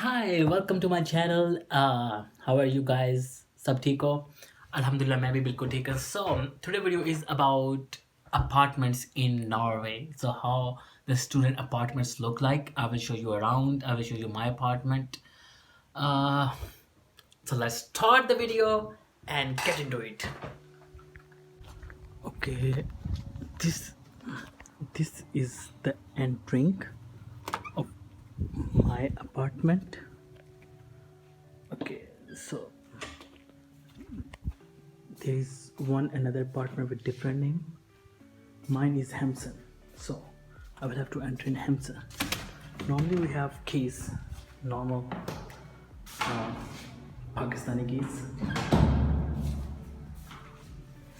Hi, welcome to my channel. How are you guys? सब ठीक हो? अल्हम्दुलिल्लाह मैं भी बिल्कुल ठीक हूँ. So today video is about apartments in Norway. So how the student apartments look like. I will show you around. I will show you my apartment. Uh, so let's start the video and get into it. Okay, this this is the entering of my apartment. Okay, so there is one another partner with different name. Mine is Hamson, so I will have to enter in Hamson. Normally we have keys, normal uh, Pakistani keys.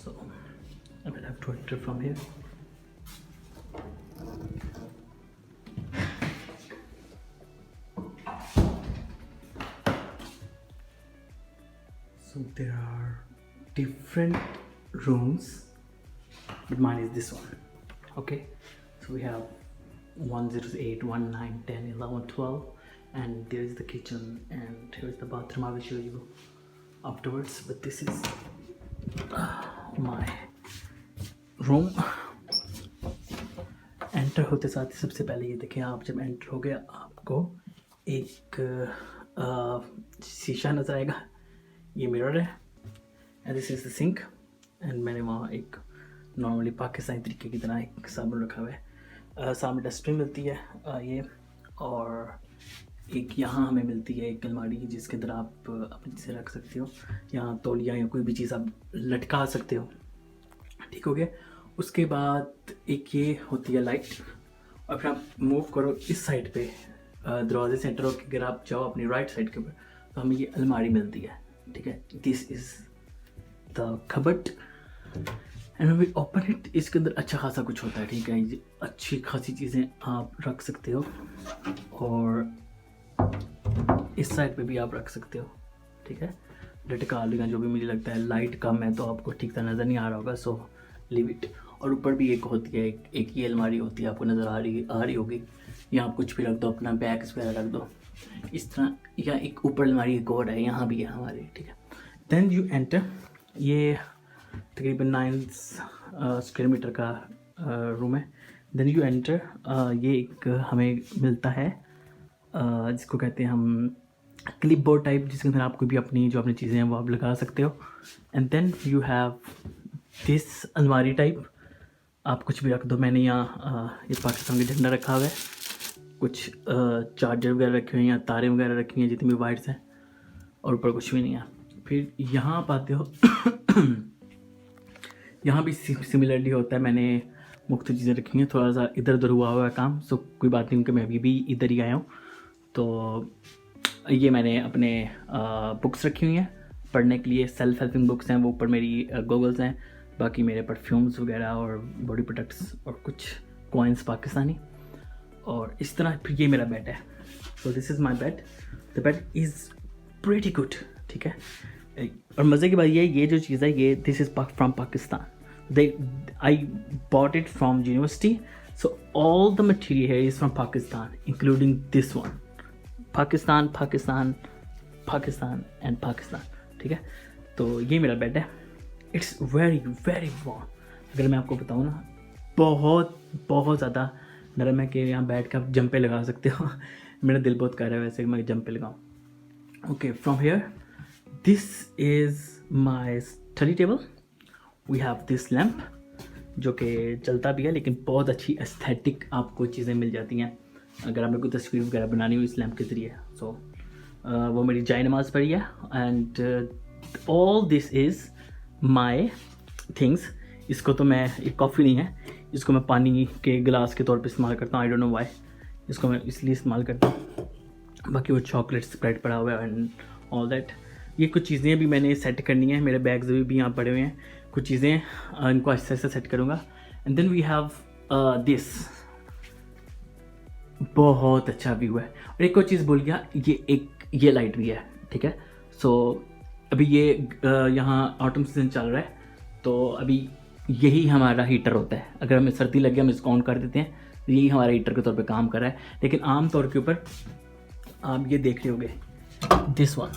So I will have to enter from here. So there are different rooms, but mine is this one. Okay, so we have 108, 19, 10, 11, 12, and there is the kitchen, and here is the bathroom. I will show you afterwards, but this is my room. Enter होते साथ ही सबसे पहले ये देखें, आप जब enter हो गया आपको एक शीशा नज़र आएगा. ये मिरर है and this is the sink. एंड मैंने वहाँ एक नॉर्मली पाकिस्तानी तरीके की तरह एक साबुन रखा हुआ है. सामने डस्टबिन मिलती है ये, और एक यहाँ हमें मिलती है एक अलमारी जिसके अंदर आप अपनी चीज़ें रख सकते हो. यहाँ तौलिया या कोई भी चीज़ आप लटका सकते हो. ठीक हो गया. उसके बाद एक ये होती है लाइट, और फिर आप मूव करो इस साइड पे दरवाजे से एंटर होकर अगर आप जाओ अपनी राइट साइड के ऊपर तो हमें ये अलमारी मिलती है. ठीक है, this is the cupboard and we open it. इसके अंदर अच्छा खासा कुछ होता है. ठीक है, ये अच्छी खासी चीज़ें आप रख सकते हो, और इस साइड पे भी आप रख सकते हो. ठीक है, लटका लेगा जो भी. मुझे लगता है लाइट कम है तो आपको ठीक तरह नज़र नहीं आ रहा होगा, सो लीव इट. और ऊपर भी एक होती है, एक ये अलमारी होती है, आपको नज़र आ रही होगी. यहाँ आप कुछ भी रख दो, अपना बैग्स वगैरह रख दो इस तरह. या एक ऊपर अलमारी एक और है, यहाँ भी है हमारी. ठीक है, देन यू एंटर. ये तकरीबन 9 स्क्वायर मीटर का रूम है. Then you enter. ये एक हमें मिलता है जिसको कहते हैं हम क्लिप बोर्ड टाइप, जिसके अंदर आप कोई भी अपनी जो अपनी चीज़ें हैं वो आप लगा सकते हो. And then you have this अलमारी टाइप, आप कुछ भी रख दो. मैंने यहाँ ये पाकिस्तान का झंडा रखा हुआ है, कुछ चार्जर वगैरह रखे हुए हैं, तारें वगैरह रखी हैं जितनी भी वायर्स हैं, और ऊपर कुछ भी नहीं है. फिर यहाँ आप आते हो यहाँ भी सिमिलरली होता है. मैंने मुख्तलिफ चीज़ें रखी हैं, थोड़ा सा इधर उधर हुआ है काम, सो कोई बात नहीं, क्योंकि मैं अभी भी इधर ही आया हूँ. तो ये मैंने अपने बुक्स रखी हुई हैं पढ़ने के लिए. सेल्फ हेल्पिंग बुक्स हैं, वो ऊपर मेरी गॉगल्स हैं. बाकी मेरे परफ्यूम्स वगैरह और बॉडी प्रोडक्ट्स और कुछ कॉइन्स पाकिस्तानी, और इस तरह. फिर ये मेरा बेड है. So this is my bed. The bed is pretty good. ठीक है, और मज़े की बात ये जो चीज़ है ये this is from Pakistan. I bought it from university, so all the material here is from Pakistan including this one. Pakistan Pakistan Pakistan and Pakistan. ठीक है, तो ये मेरा बेड है. It's very very warm. अगर मैं आपको बताऊँ ना, बहुत बहुत ज़्यादा नरम है कि यहाँ बैठ कर आप जंपे लगा सकते हो. मेरा दिल बहुत कर रहा है वैसे कि मैं जंपे लगाऊँ. Okay, from here this is my study table. We have this lamp जो कि चलता भी है, लेकिन बहुत अच्छी एस्थेटिक आपको चीज़ें मिल जाती हैं अगर आपने कोई तस्वीर वगैरह बनानी हो इस लैम्प के ज़रिए. सो वो मेरी जाय नमाज़ पढ़ी है. And all this is my things. इसको तो मैं, एक कॉफ़ी नहीं है, इसको मैं पानी के गिलास के तौर पे इस्तेमाल करता हूँ. आई डोंट नो व्हाई, इसको मैं इसलिए इस्तेमाल करता हूँ. बाकी वो चॉकलेट स्प्रेड पड़ा हुआ है एंड ऑल दैट. ये कुछ चीज़ें भी मैंने सेट करनी है. मेरे बैग्स भी यहाँ पड़े हुए हैं, कुछ चीज़ें इनको अच्छे से सेट करूँगा. And then we have this. बहुत अच्छा व्यू है. और एक और चीज़ भूल गया, ये लाइट भी है. ठीक है, सो अभी ये यहाँ ऑटम सीजन चल रहा है, तो अभी यही हमारा हीटर होता है. अगर हमें सर्दी लग गया हम इसको ऑन कर देते हैं, यही हमारा हीटर के तौर पे काम कर रहा है. लेकिन आम तौर के ऊपर आप ये देख रहे होगे दिस वन,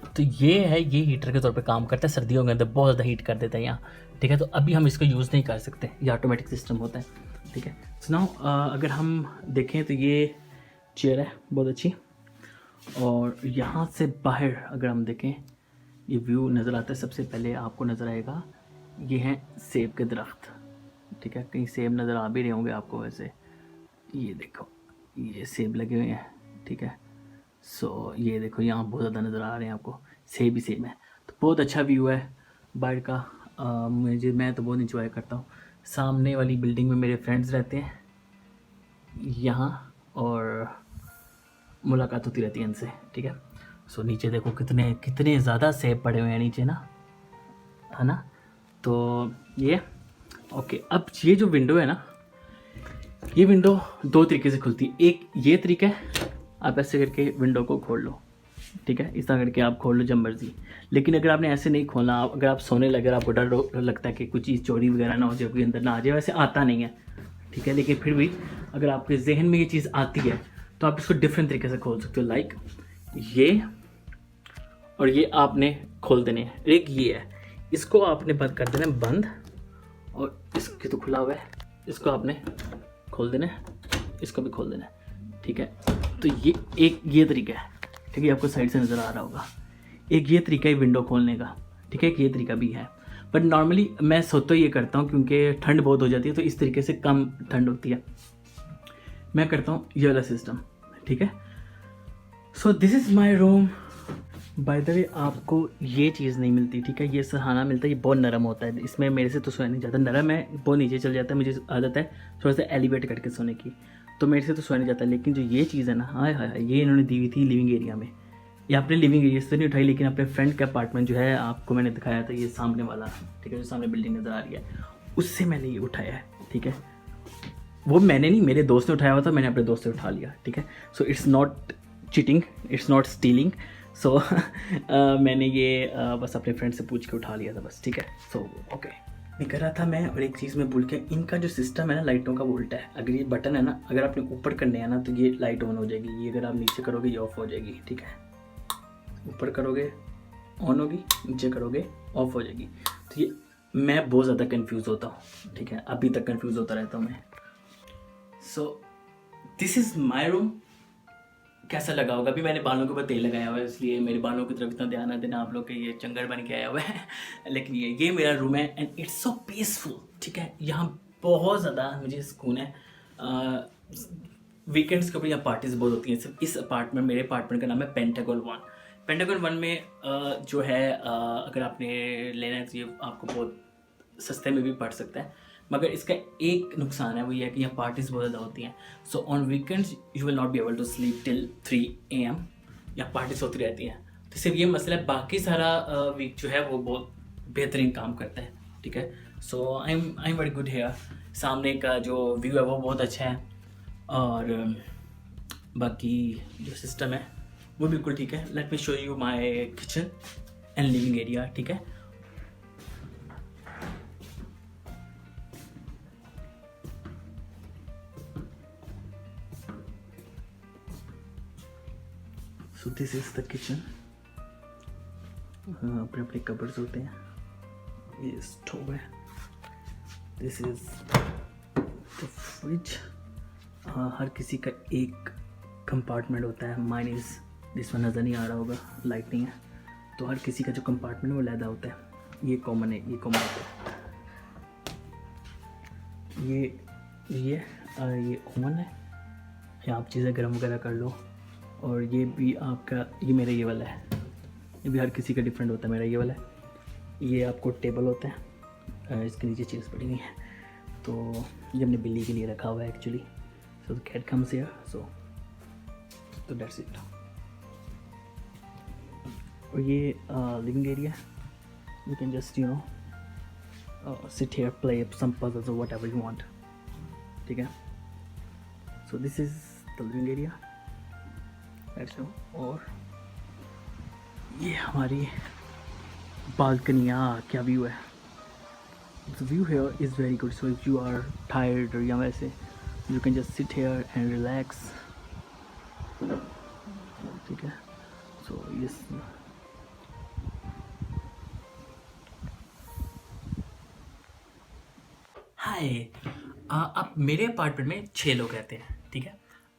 तो ये है, ये हीटर के तौर पे काम करता है, सर्दियों के अंदर बहुत ज़्यादा हीट कर देता है यहाँ, ठीक है। तो अभी हम इसको यूज़ नहीं कर सकते, ये ऑटोमेटिक सिस्टम होता है, ठीक है। सो नाउ अगर हम देखें तो ये चेयर है बहुत अच्छी, और यहाँ से बाहर अगर हम देखें ये व्यू नज़र आता है। सबसे पहले आपको नज़र आएगा ये हैं सेब के दरख्त, ठीक है। कहीं सेब नज़र आ भी रहे होंगे आपको, वैसे ये देखो ये सेब लगे हुए हैं, ठीक है। सो ये देखो यहाँ बहुत ज़्यादा नज़र आ रहे हैं आपको, सेब ही सेब है। तो बहुत अच्छा व्यू है बाहर का, मैं तो बहुत इंजॉय करता हूँ। सामने वाली बिल्डिंग में मेरे फ्रेंड्स रहते हैं यहाँ, और मुलाकात होती रहती है इनसे, ठीक है। सो नीचे देखो कितने कितने ज़्यादा सेब पड़े हुए हैं नीचे ना, है ना। तो ये ओके, अब ये जो विंडो है ना, ये विंडो दो तरीके से खुलती है। एक ये तरीका है, आप ऐसे करके विंडो को खोल लो, ठीक है, इस तरह करके आप खोल लो जब मर्जी। लेकिन अगर आपने ऐसे नहीं खोलना, अगर आप सोने लगे, आपको डर लगता है कि कुछ चीज़ चोरी वगैरह ना हो जाए, कोई अंदर ना आ जाए, वैसे आता नहीं है, ठीक है। लेकिन फिर भी अगर आपके जहन में ये चीज़ आती है तो आप इसको डिफरेंट तरीके से खोल सकते हो, लाइक ये, और ये आपने खोल देने हैं। एक ये है, इसको आपने बंद कर देना है, बंद, और इसके तो खुला हुआ है, इसको आपने खोल देना है, इसको भी खोल देना है, ठीक है। तो ये एक ये तरीका है, ठीक है, आपको साइड से नज़र आ रहा होगा। एक ये तरीका है विंडो खोलने का, ठीक है, एक ये तरीका भी है। बट नॉर्मली मैं सोता ये करता हूँ क्योंकि ठंड बहुत हो जाती है, तो इस तरीके से कम ठंड होती है, मैं करता हूँ ये वाला सिस्टम, ठीक है। So this is my room. By the way आपको ये चीज़ नहीं मिलती, ठीक है, ये सहाना मिलता है, ये बहुत नरम होता है, इसमें मेरे से तो सोया नहीं जाता, नरम है, बहुत नीचे चल जाता है, मुझे आदत है थोड़ा सा एलिवेट करके सोने की, तो मेरे से तो सोया नहीं जाता। लेकिन जो ये चीज़ है ना, हाय हाय, ये इन्होंने दी हुई थी लिविंग एरिया में, ये अपने लिविंग एरिया से नहीं उठाई, लेकिन अपने फ्रेंड का अपार्टमेंट जो है आपको मैंने दिखाया था, ये सामने वाला, ठीक है, जो सामने बिल्डिंग नज़र आ रही है, उससे मैंने ये उठाया है, ठीक है। वो मैंने नहीं, मेरे दोस्त ने उठाया हुआ था, मैंने अपने दोस्त से उठा लिया, ठीक है। So it's not cheating, it's not stealing. So मैंने ये बस अपने फ्रेंड से पूछ के उठा लिया था बस, ठीक है। सो ओके, कर रहा था मैं, और एक चीज़ मैं भूल के, इनका जो सिस्टम है ना लाइटों का, वो उल्टा है। अगर ये बटन है ना, अगर आपने ऊपर करने हैं ना तो ये लाइट ऑन हो जाएगी, ये अगर आप नीचे करोगे ये ऑफ हो जाएगी, ठीक है। ऊपर करोगे ऑन होगी, नीचे करोगे ऑफ हो जाएगी। तो ये मैं बहुत ज़्यादा कंफ्यूज होता हूँ, ठीक है, अभी तक कंफ्यूज होता रहता हूँ मैं। So this is my room. कैसा लगा होगा? अभी मैंने बालों के ऊपर तेल लगाया हुआ है, इसलिए मेरे बालों की तरफ इतना ध्यान न देना आप लोग के, ये चंगड़ बन के आया हुआ है लेकिन ये मेरा रूम है, एंड इट्स सो पीसफुल, ठीक है। यहाँ बहुत ज़्यादा मुझे सुकून है। वीकेंड्स के ऊपर यहाँ पार्टीज बहुत होती हैं। सिर्फ इस अपार्टमेंट, मेरे अपार्टमेंट का नाम है पेंटागन 1। पेंटागन 1 में जो है अगर आपने लेना है तो ये आपको बहुत सस्ते में भी पड़ सकता है, मगर इसका एक नुकसान है, वो ये है कि यहाँ पार्टीज बहुत ज़्यादा होती हैं। So on weekends you will not be able to sleep till 3 AM, यहाँ पार्टीज होती रहती हैं। तो सिर्फ ये मसला है, बाकी सारा वीक जो है वो बहुत बेहतरीन काम करता है, ठीक है। So I am very good here. सामने का जो व्यू है वो बहुत अच्छा है, और बाकी जो सिस्टम है वो बिल्कुल ठीक है। Let me show you my kitchen and living area, ठीक है। So this is the kitchen. अपने अपने कबर्ड्स होते हैं, ये स्टोव है, दिस इज द फ्रिज। हर किसी का एक कंपार्टमेंट होता है, माइन इज दिस वन, नज़र नहीं आ रहा होगा, लाइट नहीं है, तो हर किसी का जो कंपार्टमेंट वो अलग होता है। ये कॉमन है, ये कॉमन होता है। ये ओवन है, या आप चीज़ें गर्म वगैरह कर लो। और ये भी आपका, ये मेरा ये वाला है, ये भी हर किसी का डिफरेंट होता है। मेरा ये वाला है, ये आपको टेबल होता है, इसके नीचे चीज़ पड़ी हुई है, तो ये हमने बिल्ली के लिए रखा हुआ है actually. So the cat comes here, so तो दैट्स इट। और ये living area, you can just sit here, play some puzzles और व्हाटएवर यू वांट, ठीक है। So this is the living area, ऐसे। और ये हमारी बालकनियाँ, क्या व्यू है। The view here is very good, so if you are tired or या वैसे, you can just sit here and relax. ठीक है। सो यस, हाय। अब मेरे अपार्टमेंट में 6 लोग रहते हैं, ठीक है।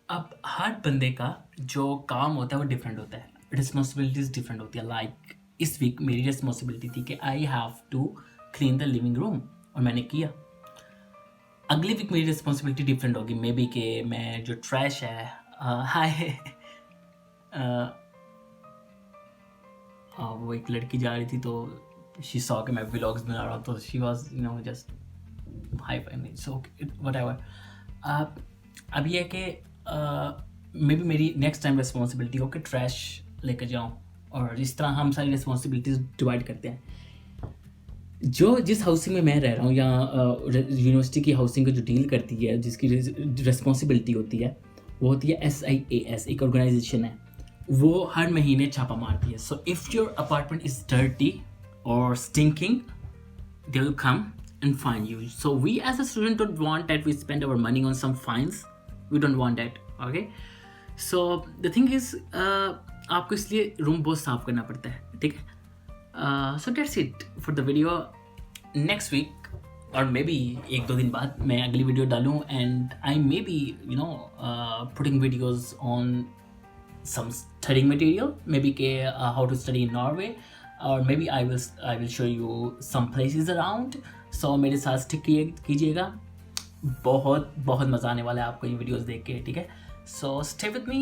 अब हर बंदे का जो काम होता है वो डिफरेंट होता है, रिस्पॉन्सिबिलिटीज़ डिफरेंट होती है। लाइक इस वीक मेरी रिस्पॉन्सिबिलिटी थी कि I have to clean the living room, और मैंने किया। अगली वीक मेरी रिस्पॉन्सिबिलिटी डिफरेंट होगी, मे बी कि मैं जो ट्रैश है, हाय, वो एक लड़की जा रही थी तो शी सॉ कि मैं व्लॉग्स बना रहा हूँ, तो she was just hi fi, so what ever. अब ये है कि मे बी मेरी नेक्स्ट टाइम रिस्पॉन्सिबिलिटी हो कि ट्रैश लेकर जाऊँ, और इस तरह हम सारी रिस्पॉन्सिबिलिटीज़ डिवाइड करते हैं। जो जिस हाउसिंग में मैं रह रहा हूँ, या यूनिवर्सिटी की हाउसिंग को जो डील करती है, जिसकी रिस्पॉन्सिबिलिटी होती है, वो होती है SIAS, एक ऑर्गेनाइजेशन है। वो हर महीने छापा मारती है। So if your apartment is dirty और stinking, they will come and fine you. So we as a student don't want that we spend our money on some fines. We don't want that. Okay. So the thing is, आपको इसलिए room बहुत साफ करना पड़ता है, ठीक है। So that's it for the video. Next week or maybe 1-2 दिन बाद मैं अगली वीडियो डालूँ, and I may be putting videos on some studying material, maybe how to study in Norway, or maybe I will show you some places around. So मेरे साथ stick कीजिएगा, बहुत बहुत मज़ा आने वाला है आपको ये वीडियोस देख के, ठीक है। So stay with me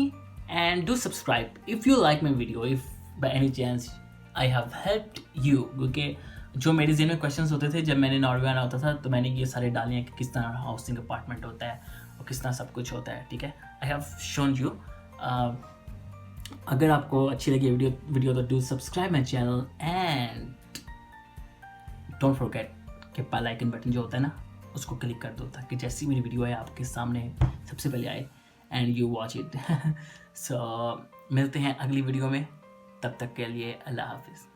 and do subscribe if you like my video, if by any chance I have helped you, क्योंकि जो मेरे ज़हन में क्वेश्चंस होते थे जब मैंने नॉर्वे आना होता था, तो मैंने ये सारे डाले हैं कि किस तरह हाउसिंग अपार्टमेंट होता है और किस तरह सब कुछ होता है, ठीक है। I have shown you. अगर आपको अच्छी लगी वीडियो तो do subscribe my channel, and don't forget कि बेल आइकन बटन जो होता है ना, उसको क्लिक कर दो, ताकि जैसी मेरी वीडियो है आपके सामने सबसे पहले आए एंड यू वॉच इट। सो मिलते हैं अगली वीडियो में, तब तक के लिए अल्लाह हाफिज़।